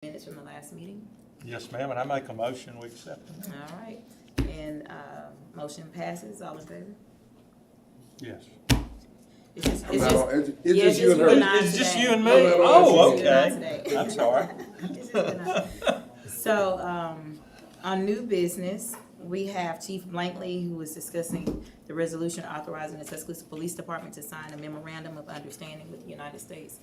Minutes from the last meeting. Yes, ma'am, and I make a motion, we accept them. All right, and, motion passes, all in favor? Yes. It's just, I'm it's not just, on- It's yeah, just you and her. It's just you and me? today. Oh, It's just you and I okay. today. I'm sorry. It's just you and I. So, on new business, we have Chief Blankley, who is discussing the resolution authorizing the Tuscaloosa Police Department to sign a memorandum of understanding with the United States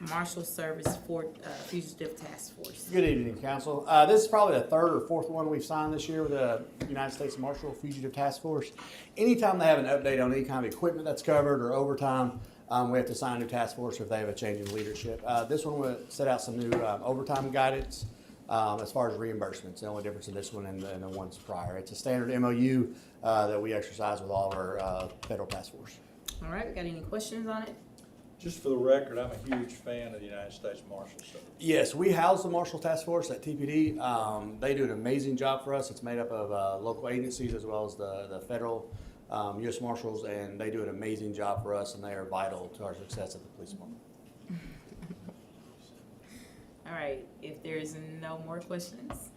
Marshal Service for Fugitive Task Force. Good evening, Council. This is probably the third or fourth one we've signed this year with the United States Marshal Fugitive Task Force. Anytime they have an update on any kind of equipment that's covered or overtime, we have to sign a new task force if they have a change in leadership. This one would set out some new overtime guidance as far as reimbursements. The only difference in this one and the ones prior. It's a standard MOU that we exercise with all of our federal task force. All right, got any questions on it? Just for the record, I'm a huge fan of the United States Marshal Service. Yes, we house the Marshal Task Force at TPD. They do an amazing job for us. It's made up of local agencies as well as the federal U.S. Marshals, and they do an amazing job for us, and they are vital to our success at the police department. All right, if there's no more questions,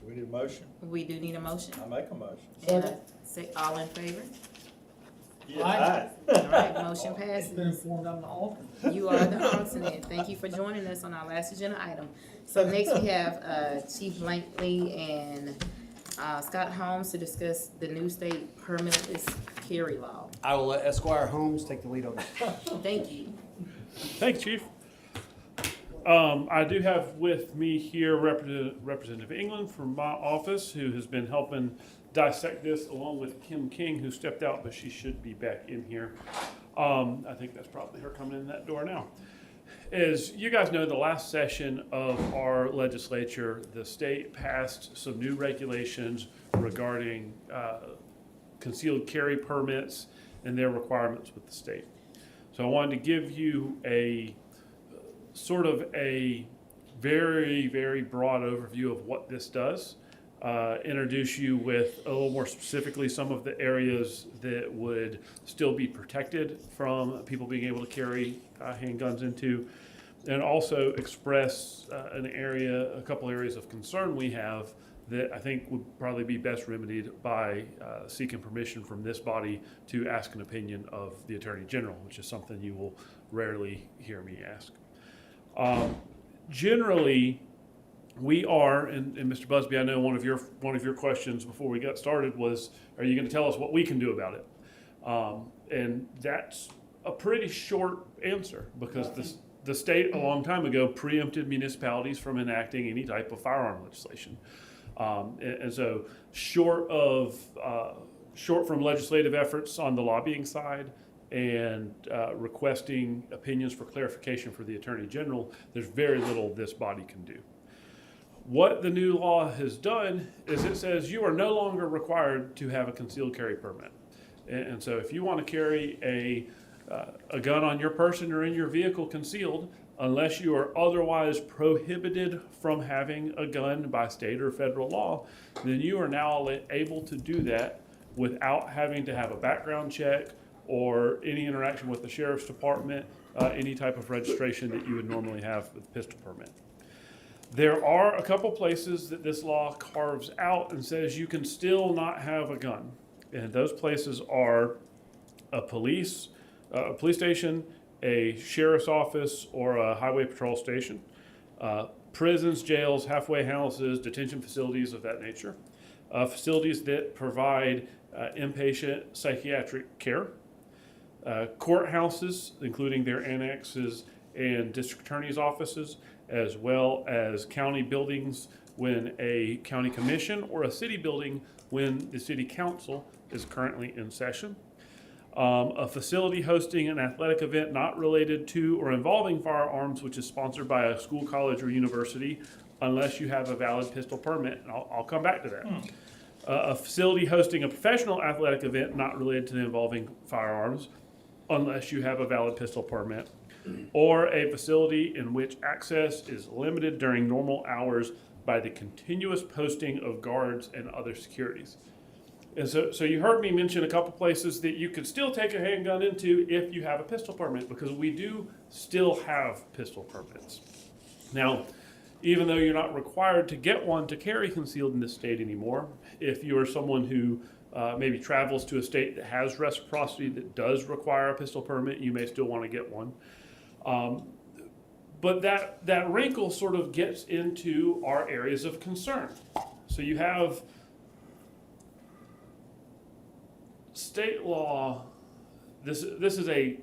Do we need a motion? we do need a motion. I make a motion. And say all in favor? Yeah. All right, motion passes. Been informed I'm the alternate. You are the alternate. Thank you for joining us on our last agenda item. So next we have Chief Blankley and Scott Holmes to discuss the new state permitless carry law. I will let Esquire Holmes take the lead on this. Thank you. Thanks, Chief. I do have with me here Representative England from my office, who has been helping dissect this, along with Kim King, who stepped out, but she should be back in here. I think that's probably her coming in that door now. As you guys know, the last session of our legislature, the state passed some new regulations regarding concealed carry permits and their requirements with the state. So I wanted to give you a sort of a very, very broad overview of what this does. Introduce you with a little more specifically some of the areas that would still be protected from people being able to carry handguns into, and also express a couple areas of concern we have that I think would probably be best remedied by seeking permission from this body to ask an opinion of the Attorney General, which is something you will rarely hear me ask. Generally, we are, and Mr. Busby, I know one of your questions before we got started was, are you going to tell us what we can do about it? And that's a pretty short answer, because the state a long time ago preempted municipalities from enacting any type of firearm legislation. And so short from legislative efforts on the lobbying side and requesting opinions for clarification for the Attorney General, there's very little this body can do. What the new law has done is it says you are no longer required to have a concealed carry permit. And so if you want to carry a gun on your person or in your vehicle concealed, unless you are otherwise prohibited from having a gun by state or federal law, then you are now able to do that without having to have a background check or any interaction with the sheriff's department, any type of registration that you would normally have with a pistol permit. There are a couple places that this law carves out and says you can still not have a gun. And those places are a police station, a sheriff's office, or a highway patrol station, prisons, jails, halfway houses, detention facilities of that nature, facilities that provide inpatient psychiatric care, courthouses, including their annexes and district attorney's offices, as well as county buildings when a county commission, or a city building when the city council is currently in session. A facility hosting an athletic event not related to or involving firearms, which is sponsored by a school, college, or university, unless you have a valid pistol permit. And I'll come back to that. A facility hosting a professional athletic event not related to involving firearms, unless you have a valid pistol permit. Or a facility in which access is limited during normal hours by the continuous posting of guards and other securities. And so you heard me mention a couple places that you could still take a handgun into if you have a pistol permit, because we do still have pistol permits. Now, even though you're not required to get one to carry concealed in this state anymore, if you are someone who maybe travels to a state that has reciprocity that does require a pistol permit, you may still want to get one. But that wrinkle sort of gets into our areas of concern. So you have state law. This is a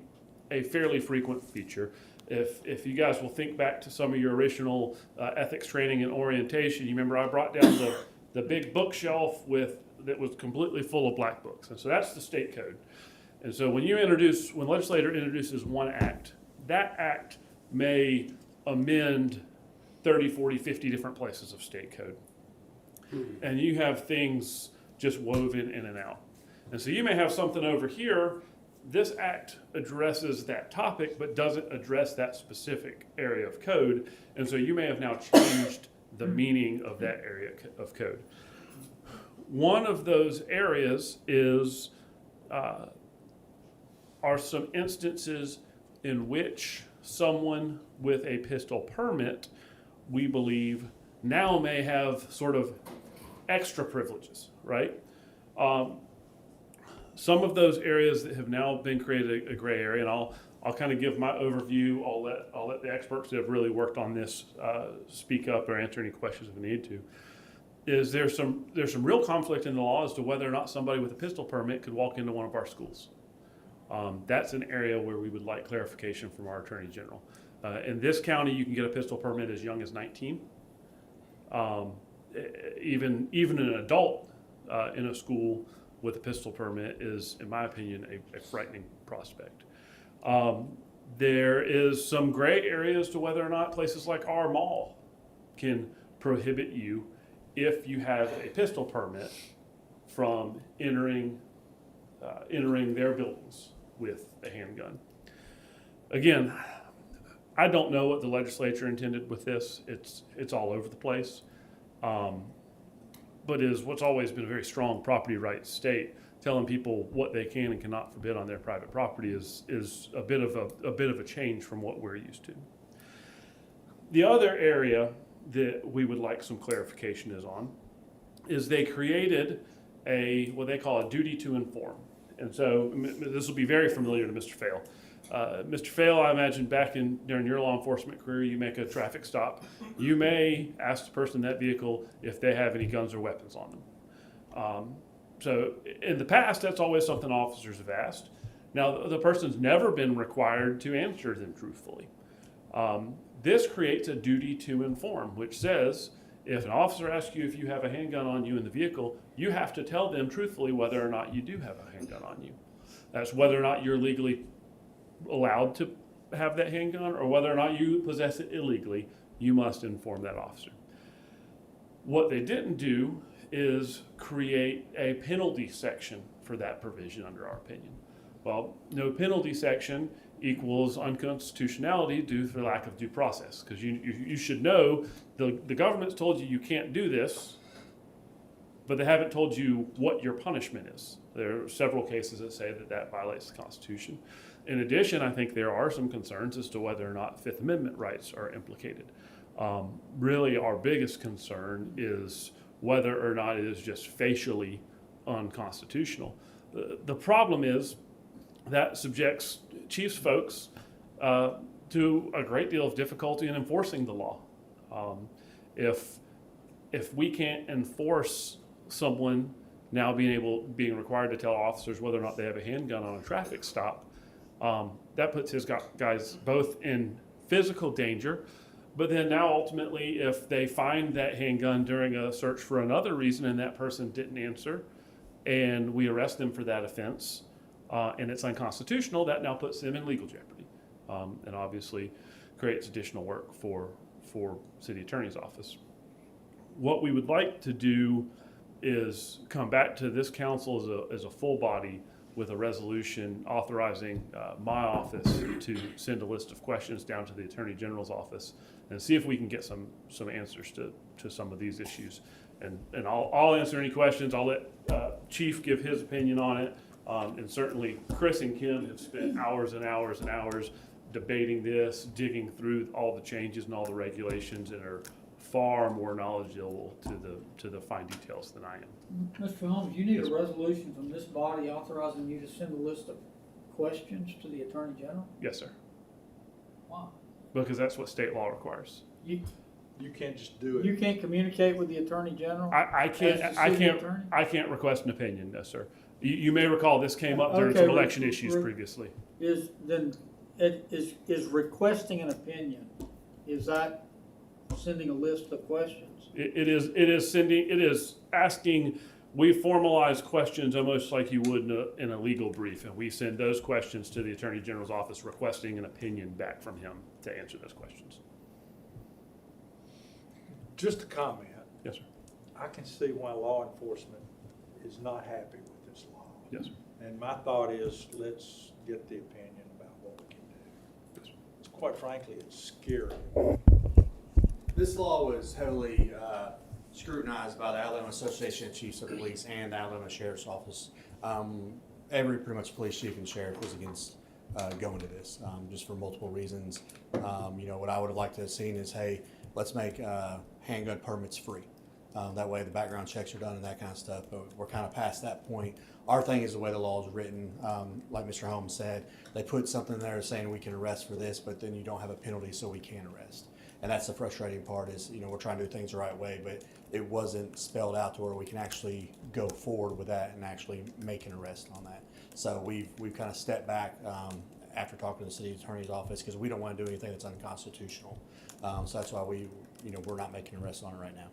fairly frequent feature. If you guys will think back to some of your original ethics training and orientation, you remember I brought down the big bookshelf that was completely full of black books. And so that's the state code. And so when legislator introduces one act, that act may amend 30, 40, 50 different places of state code. And you have things just woven in and out. And so you may have something over here. This act addresses that topic, but doesn't address that specific area of code. And so you may have now changed the meaning of that area of code. One of those areas is, are some instances in which someone with a pistol permit, we believe, now may have sort of extra privileges, right? Some of those areas that have now been created a gray area, and I'll kind of give my overview. I'll let the experts that have really worked on this speak up or answer any questions if we need to. Is there's some real conflict in the law as to whether or not somebody with a pistol permit could walk into one of our schools. That's an area where we would like clarification from our Attorney General. In this county, you can get a pistol permit as young as 19. Even an adult in a school with a pistol permit is, in my opinion, a frightening prospect. There is some gray areas to whether or not places like our mall can prohibit you, if you have a pistol permit, from entering their buildings with a handgun. Again, I don't know what the legislature intended with this. It's all over the place. But is what's always been a very strong property rights state. Telling people what they can and cannot forbid on their private property is a bit of a change from what we're used to. The other area that we would like some clarification is they created what they call a duty to inform. And so this will be very familiar to Mr. Fail. Mr. Fail, I imagine during your law enforcement career, you make a traffic stop. You may ask the person in that vehicle if they have any guns or weapons on them. So in the past, that's always something officers have asked. Now, the person's never been required to answer them truthfully. This creates a duty to inform, which says if an officer asks you if you have a handgun on you in the vehicle, you have to tell them truthfully whether or not you do have a handgun on you. That's whether or not you're legally allowed to have that handgun or whether or not you possess it illegally. You must inform that officer. What they didn't do is create a penalty section for that provision under our opinion. Well, no penalty section equals unconstitutionality due to lack of due process, because you should know the government's told you can't do this, but they haven't told you what your punishment is. There are several cases that say that violates the Constitution. In addition, I think there are some concerns as to whether or not Fifth Amendment rights are implicated. Really, our biggest concern is whether or not it is just facially unconstitutional. The problem is that subjects chiefs folks to a great deal of difficulty in enforcing the law. If we can't enforce someone now being required to tell officers whether or not they have a handgun on a traffic stop, that puts his guys both in physical danger, but then now ultimately if they find that handgun during a search for another reason and that person didn't answer and we arrest them for that offense, and it's unconstitutional, that now puts them in legal jeopardy, and obviously creates additional work for city attorney's office. What we would like to do is come back to this council as a full body with a resolution authorizing my office to send a list of questions down to the Attorney General's office and see if we can get some answers to some of these issues. And I'll answer any questions. I'll let chief give his opinion on it. And certainly Chris and Kim have spent hours and hours and hours debating this, digging through all the changes and all the regulations, and are far more knowledgeable to the fine details than I am. Mr. Holmes, you need a resolution from this body authorizing you to send a list of questions to the Attorney General? Yes, sir. Why? Because that's what state law requires. You can't just do You it. can't communicate with the Attorney General? I can't, As the I city can't, attorney? I can't request an opinion, no, sir. You may recall this came up during Okay, some election issues re- previously. Is requesting an opinion, is that sending a list of questions? It is asking, we formalize questions almost like you would in a legal brief, and we send those questions to the Attorney General's office requesting an opinion back from him to answer those questions. Just a comment. Yes, sir. I can see why law enforcement is not happy with this law. Yes, sir. And my thought is, let's get the opinion about what we can do. Yes, sir. It's quite frankly, it's scary. This law was heavily scrutinized by the Alabama Association of Chiefs of Police and the Alabama Sheriff's Office. Every pretty much police chief and sheriff was against going to this, just for multiple reasons. What I would have liked to have seen is, hey, let's make handgun permits free. That way the background checks are done and that kind of stuff, but we're kind of past that point. Our thing is the way the law is written. Like Mr. Holmes said, they put something there saying we can arrest for this, but then you don't have a penalty, so we can't arrest. And that's the frustrating part is, we're trying to do things the right way, but it wasn't spelled out to where we can actually go forward with that and actually make an arrest on that. So we've kind of stepped back after talking to the city attorney's office because we don't want to do anything that's unconstitutional. So that's why we're not making an arrest on it right now.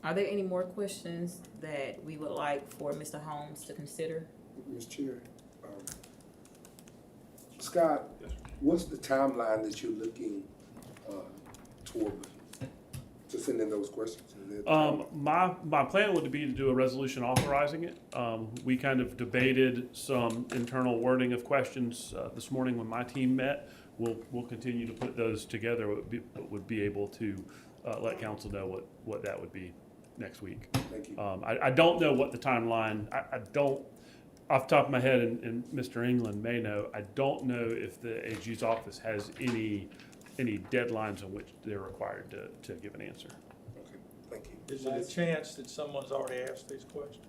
Are there any more questions that we would like for Mr. Holmes to consider? Mr. Chair, Scott, what's the timeline that you're looking toward to send in those questions? My plan would be to do a resolution authorizing it. We kind of debated some internal wording of questions this morning when my team met. We'll continue to put those together. Would be able to let council know what that would be next week. Thank you. I don't know what the timeline. I don't, off the top of my head, and Mr. England may know. I don't know if the AG's office has any deadlines on which they're required to give an answer. Okay, thank you. Is it a chance that someone's already asked these questions?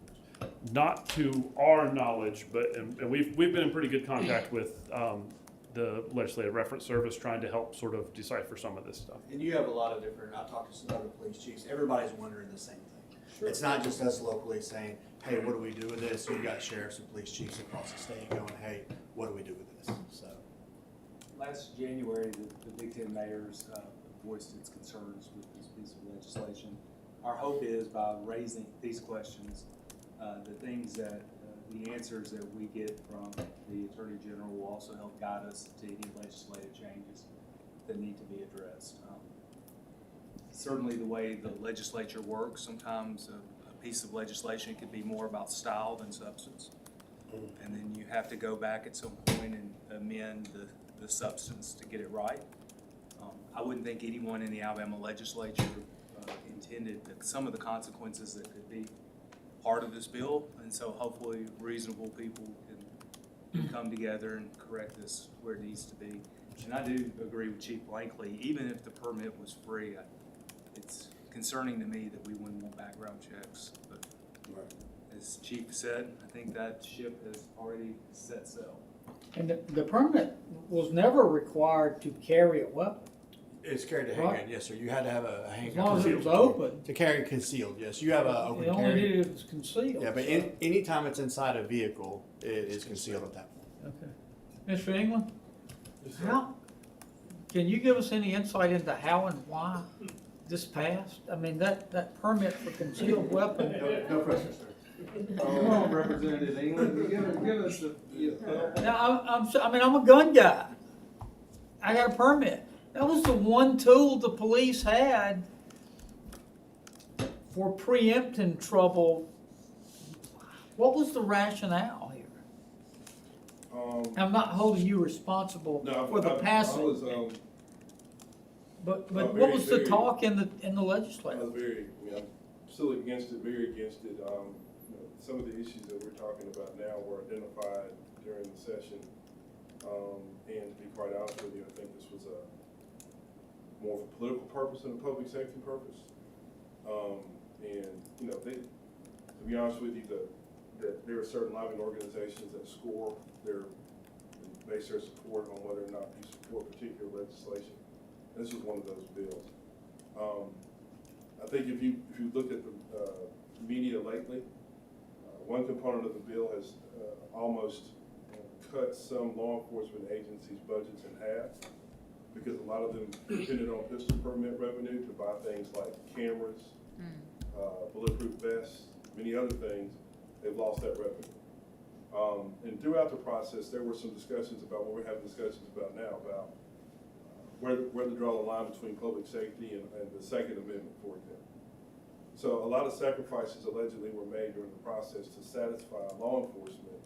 Not to our knowledge, but and we've been in pretty good contact with the Legislative Reference Service, trying to help sort of decipher some of this stuff. And you have a lot of different, I've talked to some other police chiefs, everybody's wondering the same thing. Sure. It's not just us locally saying, hey, what do we do with this? You've got sheriffs and police chiefs across the state going, hey, what do we do with this? So. Last January, the Big Ten mayors voiced its concerns with this piece of legislation. Our hope is by raising these questions, the answers that we get from the Attorney General will also help guide us to any legislative changes that need to be addressed. Certainly the way the legislature works, sometimes a piece of legislation could be more about style than substance. And then you have to go back at some point and amend the substance to get it right. I wouldn't think anyone in the Alabama legislature intended some of the consequences that could be part of this bill, and so hopefully reasonable people can come together and correct this where it needs to be. And I do agree with Chief Blankley, even if the permit was free, it's concerning to me that we wouldn't want background checks. But as Chief said, I think that ship has already set sail. And the permit was never required to carry a weapon, It's carried a handgun, Right. yes, sir. You had to have a as handgun. long as it was concealed. open. To carry concealed, yes. You have a open The only carry. needed it was concealed. Yeah, but anytime it's inside a vehicle, it is concealed at that point. Okay. Mr. England, can you give us any insight into how and why this passed? I mean, that permit for concealed weapon. No pressure, sir. Come on, Representative England, give us the. Now, I'm a gun guy. I got a permit. That was the one tool the police had for preempting trouble. What was the rationale here? I'm not holding you responsible for the passing. But what was the talk in the I legislature? was very, still against it, very against it. Some of the issues that we're talking about now were identified during the session. And to be quite honest with you, I think this was more of a political purpose than a public safety purpose. To be honest with you, that there are certain lobbying organizations that score base their support on whether or not you support particular legislation. And this was one of those bills. I think if you looked at the media lately, one component of the bill has almost cut some law enforcement agencies' budgets in half, because a lot of them depended on pistol permit revenue to buy things like cameras, bulletproof vests, many other things. They've lost that revenue. And throughout the process, there were some discussions about what we're having discussions about now, about where to draw the line between public safety and the Second Amendment, for example. So a lot of sacrifices allegedly were made during the process to satisfy law enforcement,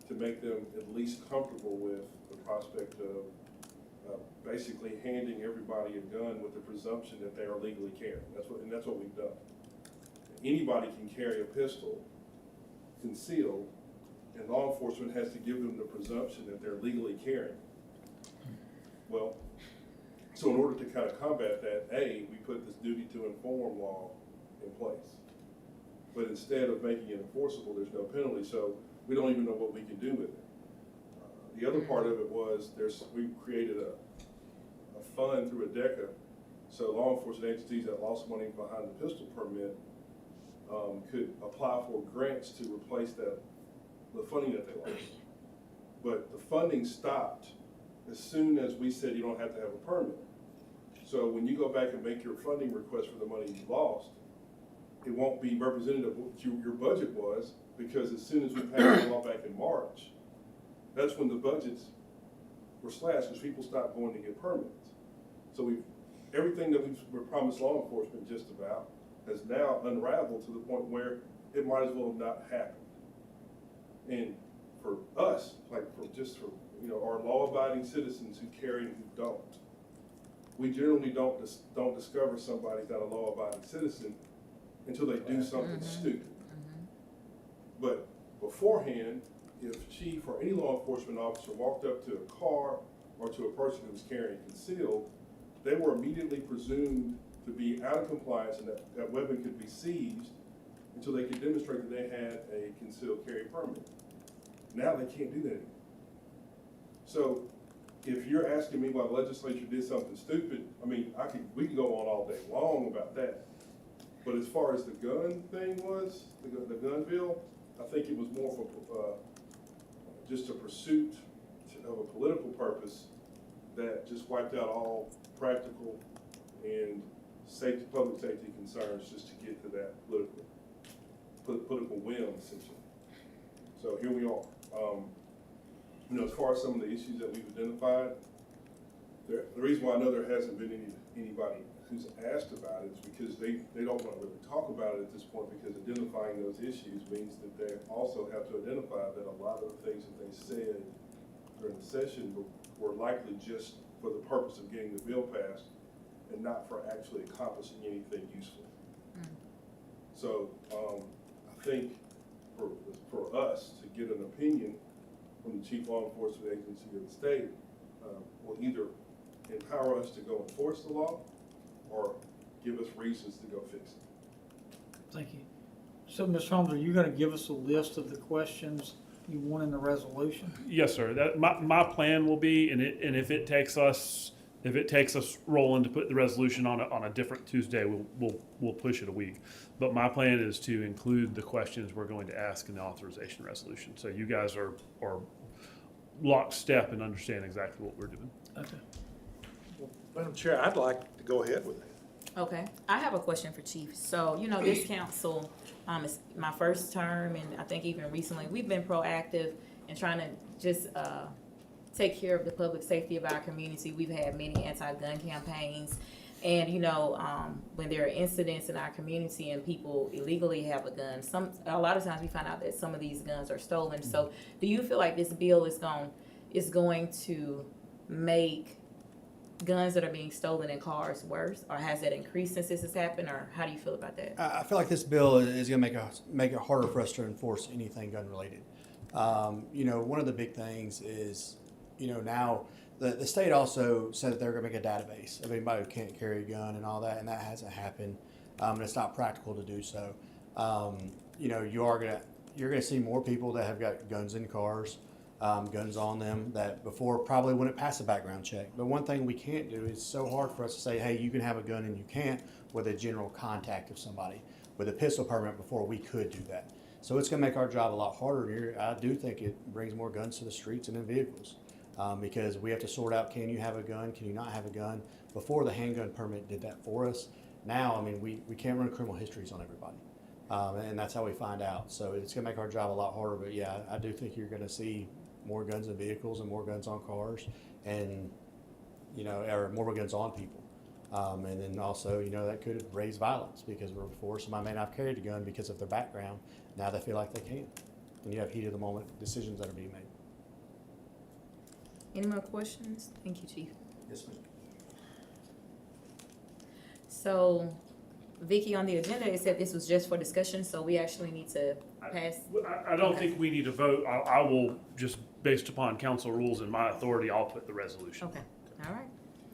to make them at least comfortable with the prospect of basically handing everybody a gun with the presumption that they are legally carrying. That's what we've done. Anybody can carry a pistol concealed, and law enforcement has to give them the presumption that they're legally carrying. Well, so in order to kind of combat that, we put this duty to inform law in place. But instead of making it enforceable, there's no penalty, so we don't even know what we can do with it. The other part of it was we created a fund through ADECA, so law enforcement agencies that lost money behind the pistol permit could apply for grants to replace the funding that they lost. But the funding stopped as soon as we said you don't have to have a permit. So when you go back and make your funding request for the money you lost, it won't be representative of what your budget was, because as soon as we passed the law back in March, that's when the budgets were slashed, because people stopped going to get permits. So everything that we promised law enforcement just about has now unraveled to the point where it might as well have not happened. And for us, our law-abiding citizens who carry and who don't, we generally don't discover somebody's not a law-abiding citizen until they do something stupid. But beforehand, if chief or any law enforcement officer walked up to a car or to a person who was carrying concealed, they were immediately presumed to be out of compliance, and that weapon could be seized until they could demonstrate that they had a concealed carry permit. Now they can't do that anymore. So if you're asking me why the legislature did something stupid, we can go on all day long about that. But as far as the gun thing was, the gun bill, I think it was more for just a pursuit of a political purpose that just wiped out all practical and public safety concerns, just to get to that political win, essentially. So here we are. As far as some of the issues that we've identified, the reason why I know there hasn't been anybody who's asked about it is because they don't want to really talk about it at this point, because identifying those issues means that they also have to identify that a lot of the things that they said during the session were likely just for the purpose of getting the bill passed and not for actually accomplishing anything useful. So I think for us to get an opinion from the chief law enforcement agency of the state will either empower us to go enforce the law or give us reasons to go fix it. Thank you. So, Ms. Holmes, are you going to give us a list of the questions you want in the resolution? Yes, sir. My plan will be, and if it takes us rolling to put the resolution on a different Tuesday, we'll push it a week. But my plan is to include the questions we're going to ask in the authorization resolution, so you guys are lockstep and understand exactly what we're doing. Okay. Madam Chair, I'd like to go ahead with it. Okay, I have a question for Chief. So, this council, is my first term, and I think even recently, we've been proactive in trying to just, take care of the public safety of our community. We've had many anti-gun campaigns. And, when there are incidents in our community and people illegally have a gun, a lot of times we find out that some of these guns are stolen. So do you feel like this bill is going to make guns that are being stolen in cars worse, or has that increased since this has happened, or how do you feel about that? I feel like this bill is going to make it harder for us to enforce anything gun related. One of the big things is, now the state also said that they're going to make a database of anybody who can't carry a gun and all that, and that hasn't happened. And it's not practical to do so. You're going to see more people that have got guns in cars, guns on them that before probably wouldn't pass a background check. But one thing we can't do is so hard for us to say, hey, you can have a gun and you can't with a general contact of somebody. With a pistol permit before, we could do that. So it's going to make our job a lot harder here. I do think it brings more guns to the streets and in vehicles because we have to sort out, can you have a gun, can you not have a gun? Before, the handgun permit did that for us. Now, we can't run criminal histories on everybody. And that's how we find out. So it's going to make our job a lot harder. But yeah, I do think you're going to see more guns in vehicles and more guns on cars and, or more guns on people. And then also, that could raise violence because before somebody may not have carried a gun because of their background. Now they feel like they can. And you have heat of the moment decisions that are being made. Any more questions? Thank you, Chief. Yes, ma'am. So, Vicky, on the agenda, it said this was just for discussion, so we actually need to pass. I don't think we need to vote. I will just, based upon council rules and my authority, I'll put the resolution. Okay, all right.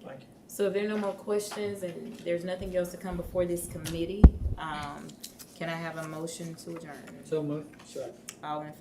Thank you. So if there are no more questions and there's nothing else to come before this committee, can I have a motion to adjourn? So moved. Second. All in